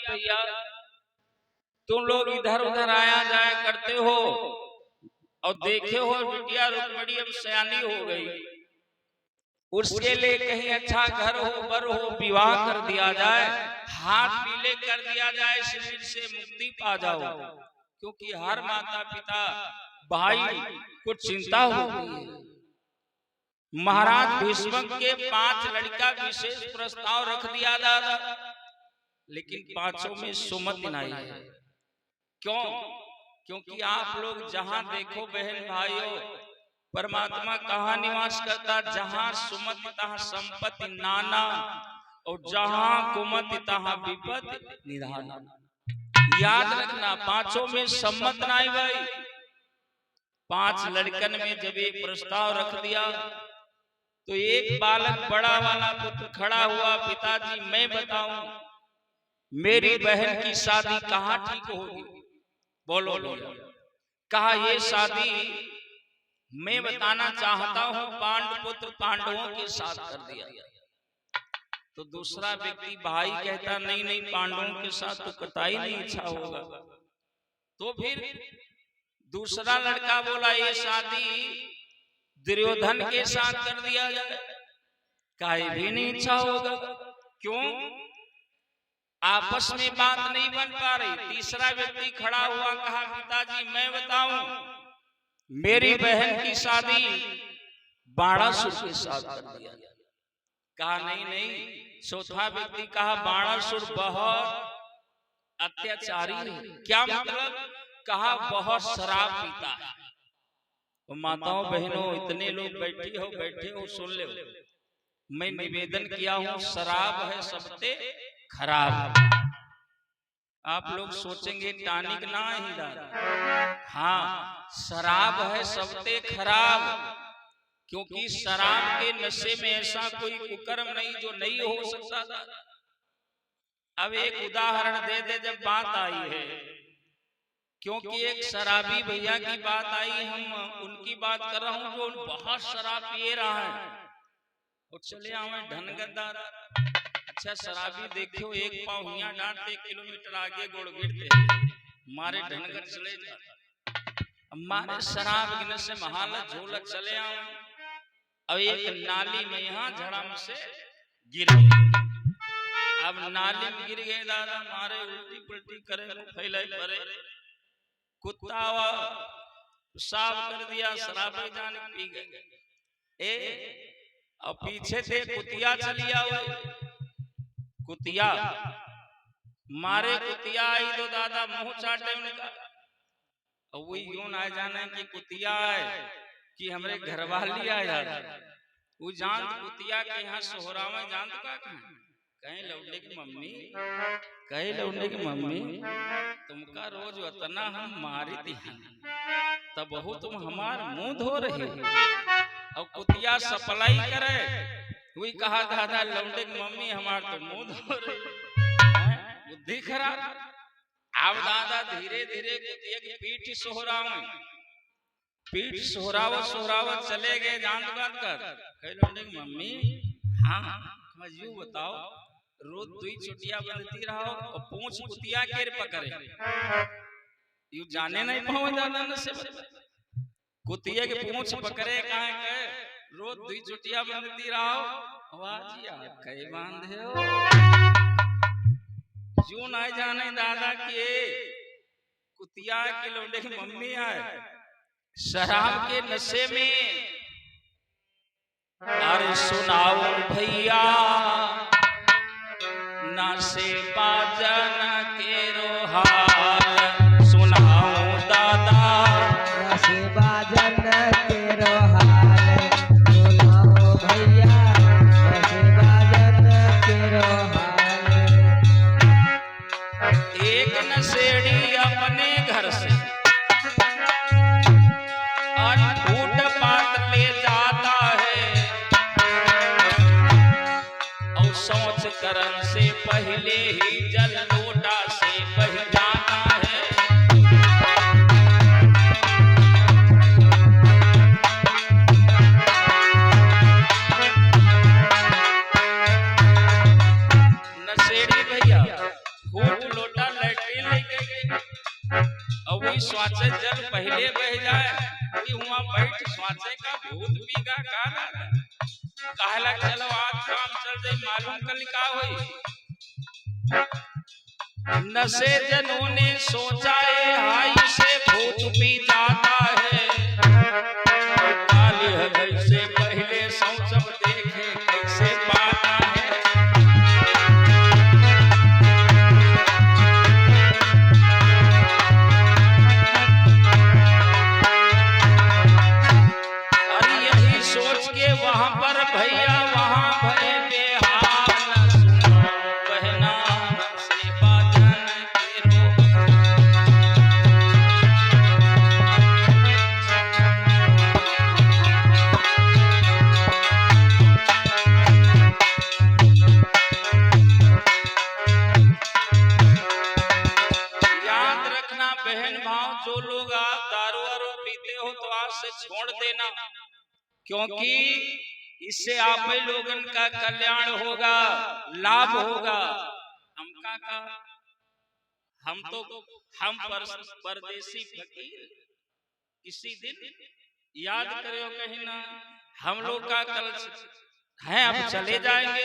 भैया तुम लोग इधर उधर आया जाया करते हो और देखे हो बिटिया रुक्मणी अब सयानी हो गई, उसके लिए कहीं अच्छा घर हो बर हो विवाह कर दिया जाए, हाथ पीले कर दिया जाए, शरीर से मुक्ति पा जाओ। क्योंकि हर माता पिता भाई को चिंता होती है। महाराज भीष्म के 5 लड़का विशेष प्रस्ताव रख दिया दादा, लेकिन 5 में सुमति नहीं है। क्यों? क्योंकि आप लोग जहां देखो बहन भाइयों, परमात्मा कहाँ निवास करता? जहां सुमति तहां संपत्ति नाना, और जहां कुमति तहां विपत्ति निधान। याद रखना, 5 में सम्मत नहीं भाई। 5 लड़कन में जब ये प्रस्ताव रख दिया तो एक बालक बड़ा वाला पुत्र खड़ा हुआ, पिताजी मैं बताऊं मेरी बहन की शादी कहाँ ठीक होगी? बोलो बोलो। कहा ये शादी मैं बताना चाहता हूं, पांडुपुत्र पांडवों के साथ कर दिया। तो दूसरा व्यक्ति भाई कहता नहीं नहीं, पांडवों के साथ तो कतई नहीं इच्छा होगा। तो फिर दूसरा लड़का बोला ये शादी दुर्योधन के साथ कर दिया जाए, काहे भी नहीं इच्छा होगा। क्यों? आपस में बात नहीं बन पा रही। तीसरा व्यक्ति खड़ा हुआ, कहा पिताजी मैं बताऊं मेरी बहन की शादी बाणासुर के साथ कर दिया। कहा नहीं नहीं। चौथा व्यक्ति कहा बाणासुर बहुत अत्याचारी है। क्या मतलब? कहा बहुत शराब पीता है। तो माताओं बहनों इतने लोग बैठे हो सुन ले, मैं निवेदन किया हूं शराब है सबसे खराब। आप लोग सोचेंगे टानिक ना ही दादा, हाँ शराब है सबसे खराब। क्योंकि शराब के नशे में ऐसा कोई कुकर्म नहीं जो नहीं हो सकता था। अब एक उदाहरण दे दे जब बात आई है, क्योंकि एक शराबी भैया की बात आई, हम उनकी बात कर रहा हूं जो बहुत शराब पिए रहा है। और चले आवे ढनगदार। अच्छा शराबी देखो एक पाँव हिया डांटते, 1 किलोमीटर आगे गोड़ गिरते, मारे ढनगर चले जाते। हमारे शराब गिरने से महालत झोलत चले आए। अब एक नाली में यहाँ झड़म से गिर गए। अब नाली में गिर गए दादा, मारे उल्टी पलटी करे, फैले परे, कुत्ता साफ कर दिया, शराबी जाने पी गए। और पीछे से कुतिया चलिया हुए, कुतिया मारे, कुतिया आई तो दादा मुंह चाटे उनका। और वही यूं ना जाने कि कुतिया है कि हमरे घर वाली आया। वो जान कुतिया के यहाँ सोहरा में जान का कहीं लौंडे की मम्मी, कहीं लौंडे की मम्मी तुमका रोज उतना हम मारी थी, तब बहु तुम हमार मुंह धो रही। और कुतिया सप्लाई करे, वही कहा दादा लौंडे की मम्मी हमार तो मुंह धो रही, बुद्धि खराब। अब दादा धीरे धीरे कुतिया की पीठ सोहरावत चले गए। जान बात कर लौंडे की मम्मी, हाँ यूं बताओ रोज 2 चुटिया बनती रहो और पूंछ कुतिया के पकड़े, यू जाने नहीं पाओ दादा न से कुतिया के पूंछ पकड़े कहाँ के रोज 2 चुटिया बनती रहो। वाजी आप कई बांधे हो, यूं नहीं जाने दादा के कुतिया के लौंडे की मम्मी आए शराब के नशे में। अरे सुनाओ भैया नशे बाजन के रोहाल, सुनाओ दादा नशे बाजन के रोहाल, सुनाओ भैया नशे बाजन के रोहाल। एक नशेड़ी अपने घर से अनूठ पात ले जाता है, और सोच करन से पहले ही जल लोटा से बह जाता है। नशेड़ी भैया फूट कहला चलो आज काम चल जाए, मालूम कल का होई। नशे जनों ने सोचा है हाई से भूत पी जाता है, काली है कैसे पहले सौ सब देखे कैसे पाता है। अरे यही सोच के वहां पर भैया वहां भय बेहाल, सुनो बहना से बाजन के रो। याद रखना बहन भाव, जो लोग आप दारू वारू पीते हो तो आज से छोड़ देना, क्योंकि इससे आप ही लोगन का कल्याण होगा, लाभ होगा। हम परदेसी फकीर किसी दिन याद करो कहीं ना, हम लोग का कल है अब चले जाएंगे,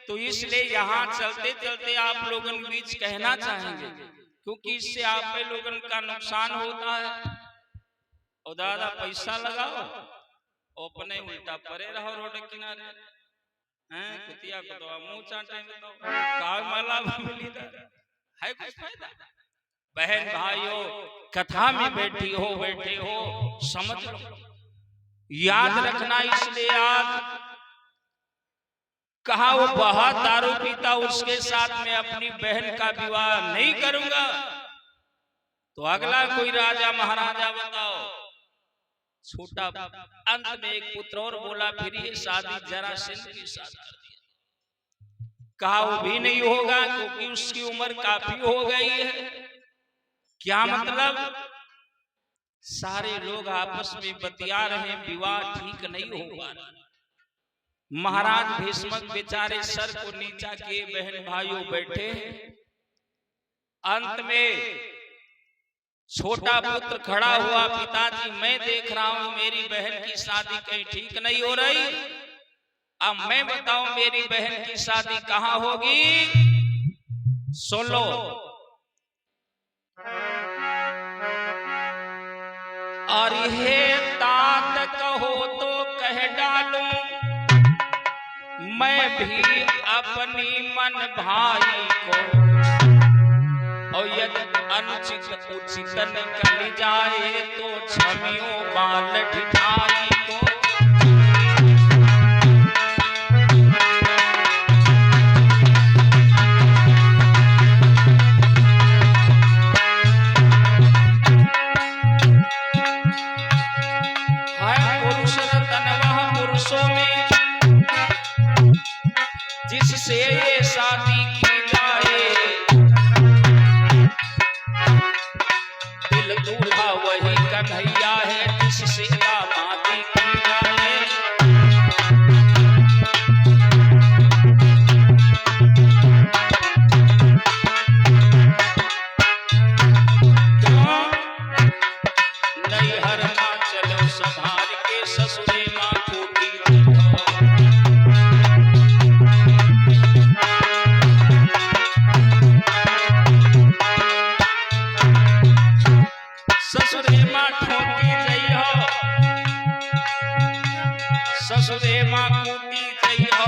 तो इसलिए यहाँ चलते चलते आप लोगों के बीच कहना चाहेंगे, क्योंकि इससे आप ही लोगन का नुकसान होता है। और दादा पैसा लगाओ अपने उल्टा परे रहो रोड किनारे, हैं कुतिया को तो मुंह चाटे में तो काग माला मिली है कुछ फायदा। बहन भाइयों, कथा में बैठे हो समझ लो, याद रखना। इसलिए आज कहा वो बहुत दारू पीता, उसके साथ में अपनी बहन का विवाह नहीं करूंगा, तो अगला कोई राजा महाराजा बताओ छोटा। अंत में एक पुत्र और बोला फिर ये शादी जरासंध के साथ कर दिया। कहा वो भी नहीं होगा क्योंकि उसकी उम्र काफी हो गई है। क्या मतलब? सारे लोग आपस में बतिया रहे, विवाह ठीक नहीं होगा। महाराज भीष्मक बेचारे सर को नीचा किए बहन भाइयों बैठे। अंत में छोटा पुत्र खड़ा हुआ, पिताजी मैं देख रहा हूं मेरी बहन की शादी कहीं ठीक नहीं हो रही, अब मैं बताऊं मेरी बहन की शादी कहां होगी। सुन लो, और हे तात कहो तो कह डालूं, मैं भी अपनी मन भाई को, और यदि अनुचित उचित निकल जाए तो क्षमियो बाल ढिठाई को। है पुरुष रतन वह पुरुषों में, जिससे ये शादी की जाए, दिल दूल्हा वही कन्हैया है जिससे दामादी की जाए। क्यों नैहर ना चलो संभाल के, ससुरे माँ कोटी ससुरे माँ ठोकी जइहो, ससुरे माँ कूटी जइहो,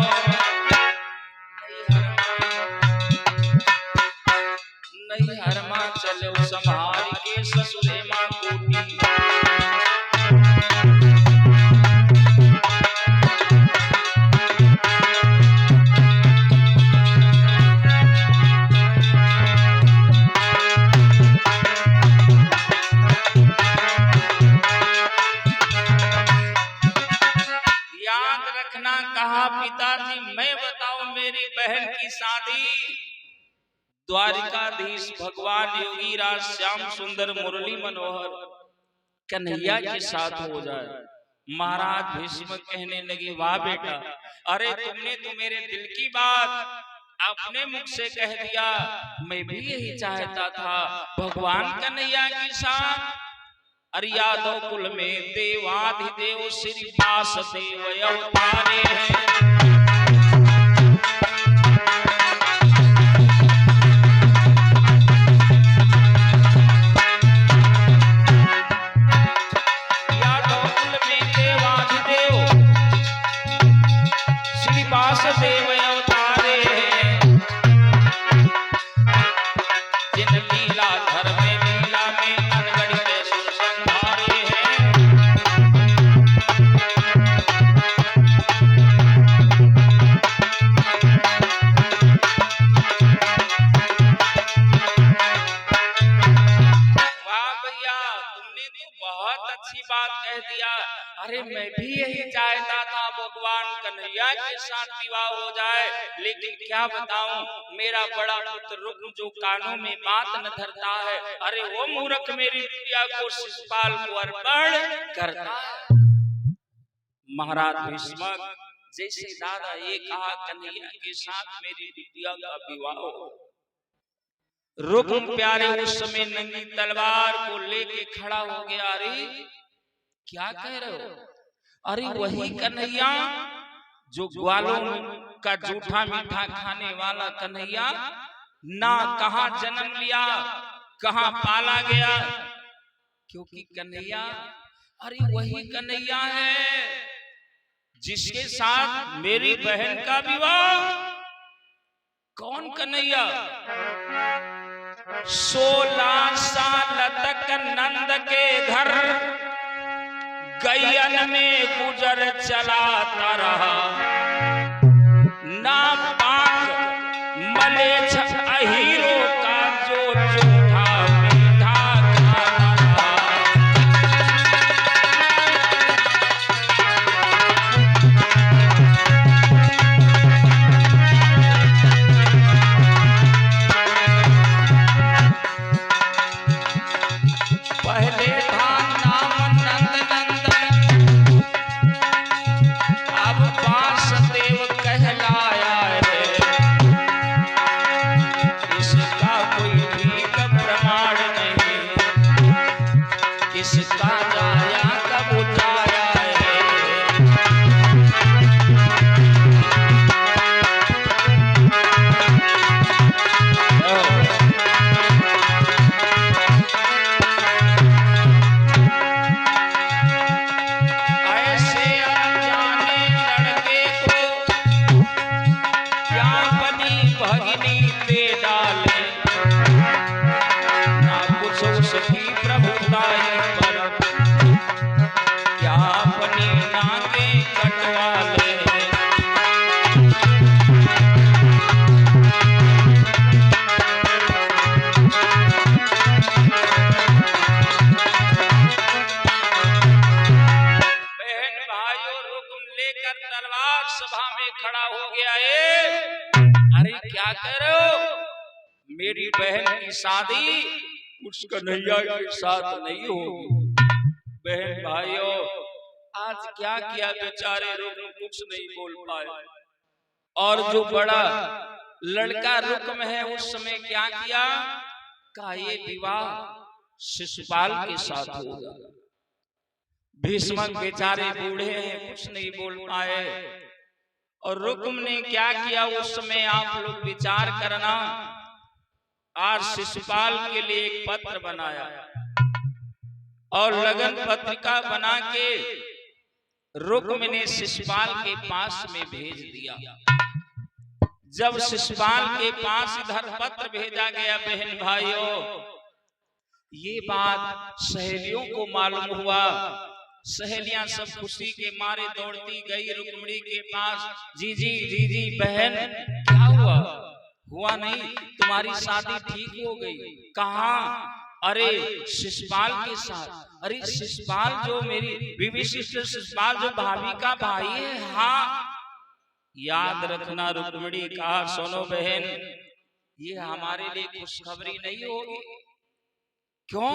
नैहर माँ चलो संभाल के, ससुरे माँ कूटी। कहा पिताजी मैं बताऊं मेरी बहन की शादी द्वारिकाधीश भगवान योगी राज श्याम सुंदर मुरली मनोहर कन्हैया के साथ हो जाए। महाराज भीष्म कहने लगे वाह बेटा, अरे तुमने तो मेरे दिल की बात अपने मुख से कह दिया, मैं भी यही चाहता था भगवान कन्हैया के साथ। अरे यादव कुल में देवाधिदेव श्री वासुदेव अवतारे हैं। वासुदेव अवतारे हैं, जिन लीला धर में लीला में अनगढ़ सुर संहारे हैं। वाह भैया, तुमने तो बहुत अच्छी बात कह दिया। अरे मैं भी यही चाहता था भगवान कन्हैया के साथ विवाह हो जाए, लेकिन क्या बताऊं, मेरा बड़ा पुत्र रुक्म जो कानों में बात न धरता है, अरे वो मूर्ख मेरी बिटिया को शिशुपाल को अर्पण करता है। महाराज भीष्म, जैसे दादा ये कहा कन्हैया के साथ मेरी बिटिया का विवाह हो, रुक्म प्यारे उस समय नंगी तलवार को लेके खड़ा हो गया। अरे क्या कह रहे हो? अरे वही कन्हैया जो ग्वालों का जूठा मीठा खाने वाला कन्हैया, ना कहां जन्म लिया, कहां पाला गया, क्योंकि कन्हैया अरे वही कन्हैया है जिसके साथ मेरी बहन का विवाह। कौन कन्हैया? 16 साल तक नंद के घर गैयन में गुजर चलाता रहा, ना पाक मलेच्छ अहीरो का जो जूठा मीठा खाता रहा। पहले था नाम नंद नंदन, अब वासुदेव कहलाया है, इसका कोई ठीक प्रमाण नहीं, इसका जाया कब उठाया है। ऐसे अनजाने लड़के को क्या बनी भगिनी दे डाले, ना कुछ उसकी प्रभुताई पर क्या बनी नागे कटवाले। बहन भाइयों, रुक्म लेकर तलवार सभा में खड़ा हो गया। अरे क्या कह रहे हो? मेरी बहन की शादी उस कन्हैया के साथ नहीं होगी। बहन भाइयों, आज क्या किया बेचारे रुक्म कुछ नहीं बोल पाए, और जो बड़ा लड़का रुक्म है उस समय क्या किया, कहा ये विवाह शिशुपाल के साथ होगा। भीष्म बेचारे बूढ़े हैं, कुछ नहीं बोल पाए, और रुक्म ने क्या किया उस समय आप लोग विचार करना। आज शिशुपाल के लिए एक पत्र बनाया और लगन पत्रिका बना के रुक्म ने शिशुपाल के पास में भेज दिया। जब शिशुपाल के पास इधर पत्र भेजा गया, बहन भाइयों, ये बात सहेलियों को मालूम हुआ। सहेलियां सब खुशी के मारे दौड़ती गई रुक्मिणी के पास। जी जी जी जी बहन, क्या हुआ? हुआ नहीं, तुम्हारी शादी ठीक हो गई। कहाँ? अरे शिशुपाल के साथ। अरे शिशुपाल जो मेरी विशिष्ट शिशुपाल जो भाभी का भाई है। हाँ, याद रखना रुक्मिणी कहा, सुनो बहन, ये हमारे लिए खुशखबरी नहीं होगी। क्यों?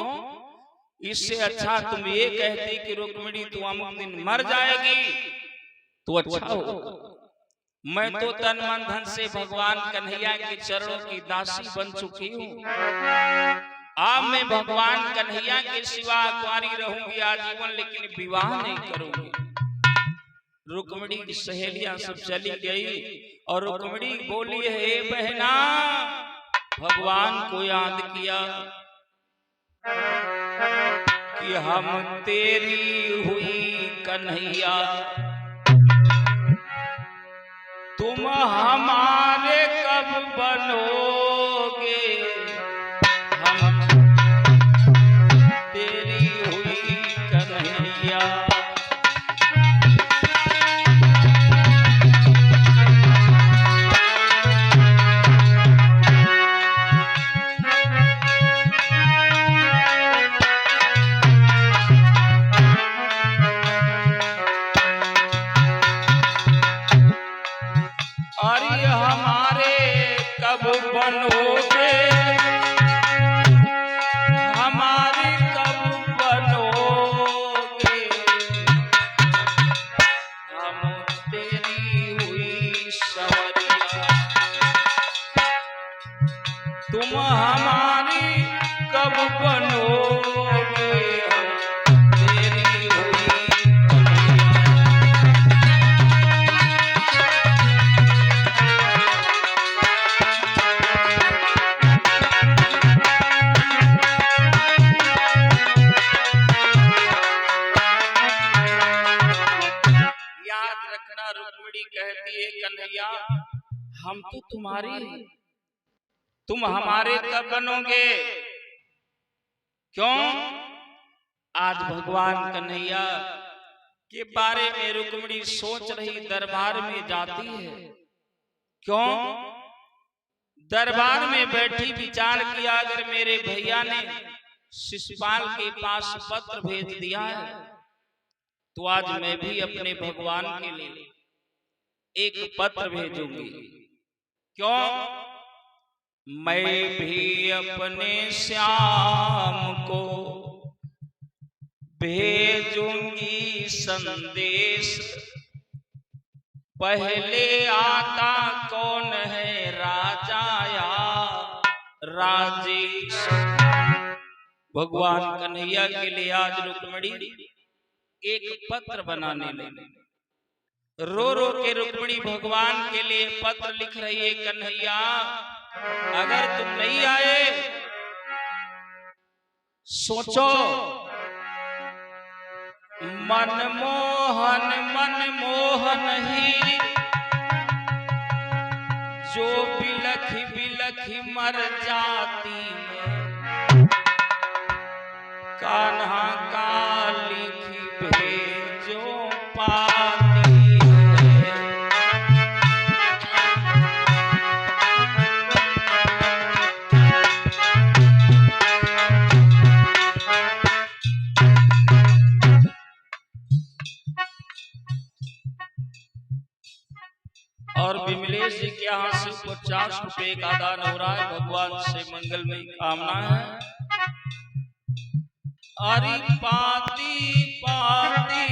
इससे अच्छा तुम ये कहती कि रुक्मिणी तू अमुक दिन मर जाएगी तो अच्छा हो। मैं तो तन मन धन से भगवान कन्हैया के चरणों की दासी बन चुकी हूँ। अब मैं भगवान कन्हैया के सिवा कुंवारी रहूंगी आजीवन, लेकिन विवाह नहीं करूंगी। रुक्मिणी की सहेलियां सब चली गई और रुक्मिणी बोली, हे बहना, भगवान को याद किया कि हम तेरी हुई कन्हैया, तुम हमारे कब बनोगे, हम तेरी हुई कन्हैया। अरे हमारे कब बनोगे, हमारे कब बनोगे, हम तेरी हुई सवरिया। तुम हमारी कब बनोगे, हम तेरी हुई रुक्मिणी कहती है, कन्हैया हम तो तुम्हारी, तुम हमारे कब बनोगे। क्यों? आज भगवान कन्हैया के बारे में रुक्मिणी सोच रही, दरबार में जाती है। क्यों? दरबार में बैठी विचार किया, अगर मेरे भैया ने शिशुपाल के पास पत्र भेज दिया है तो आज मैं भी अपने भगवान के लिए एक पत्र भेजूंगी। क्यों? मैं भी अपने श्याम को भेजूंगी संदेश, पहले आता कौन है राजा या राजेश। भगवान कन्हैया के लिए आज रुक्मिणी एक पत्र बनाने लगी। रो रो के रुक्मिणी भगवान के लिए पत्र लिख रही है, कन्हैया अगर तुम नहीं आए, सोचो मनमोहन मनमोहन ही जो बिलख बिलख मर जाती है, कान्हा का लिखी भेजो पाती है। और विमलेश जी के यहाँ से 50 रुपए का दान हो रहा है, भगवान से मंगलमय कामना है। अरे पाती पाती